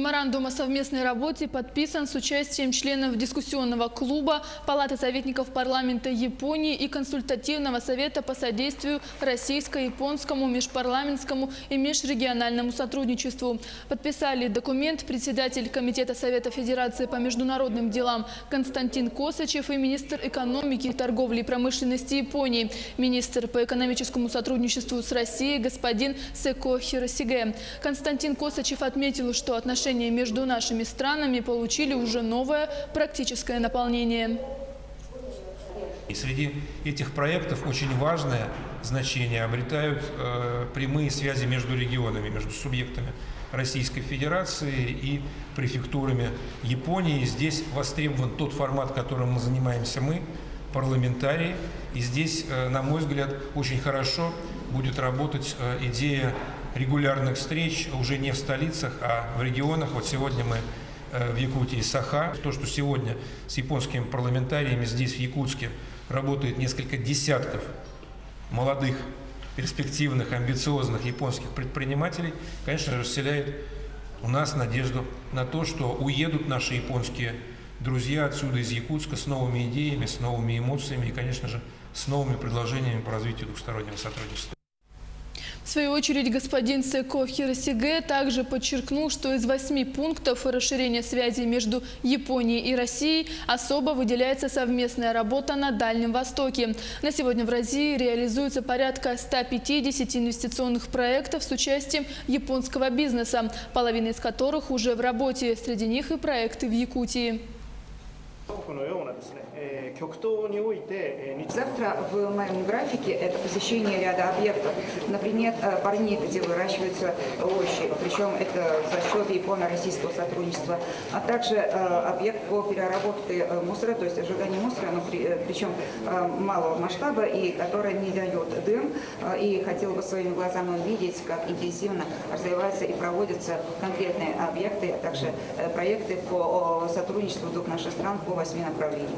Меморандум о совместной работе подписан с участием членов дискуссионного клуба, Палаты советников парламента Японии и Консультативного совета по содействию российско-японскому межпарламентскому и межрегиональному сотрудничеству. Подписали документ председатель Комитета Совета Федерации по международным делам Константин Косачев и министр экономики, торговли и промышленности Японии, министр по экономическому сотрудничеству с Россией господин Секо Хиросиге. Константин Косачев отметил, что отношения между нашими странами получили уже новое практическое наполнение. И среди этих проектов очень важное значение обретают прямые связи между регионами, между субъектами Российской Федерации и префектурами Японии. Здесь востребован тот формат, которым мы занимаемся парламентарии. И здесь, на мой взгляд, очень хорошо будет работать идея регулярных встреч уже не в столицах, а в регионах. Вот сегодня мы в Якутии, Саха. То, что сегодня с японскими парламентариями здесь, в Якутске, работает несколько десятков молодых, перспективных, амбициозных японских предпринимателей, конечно же, вселяет у нас надежду на то, что уедут наши японские друзья отсюда из Якутска с новыми идеями, с новыми эмоциями и, конечно же, с новыми предложениями по развитию двустороннего сотрудничества. В свою очередь, господин Секо Хиросиге также подчеркнул, что из 8 пунктов расширения связи между Японией и Россией особо выделяется совместная работа на Дальнем Востоке. На сегодня в России реализуется порядка 150 инвестиционных проектов с участием японского бизнеса, половина из которых уже в работе, среди них и проекты в Якутии. Завтра в моем графике это посещение ряда объектов. Например, парник, где выращиваются овощи, причем это за счет японо-российского сотрудничества, а также объект по переработке мусора, то есть сжигание мусора, причем малого масштаба, и который не дает дым. И хотел бы своими глазами увидеть, как интенсивно развиваются и проводятся конкретные объекты, а также проекты по сотрудничеству двух наших стран по 8 направлениям.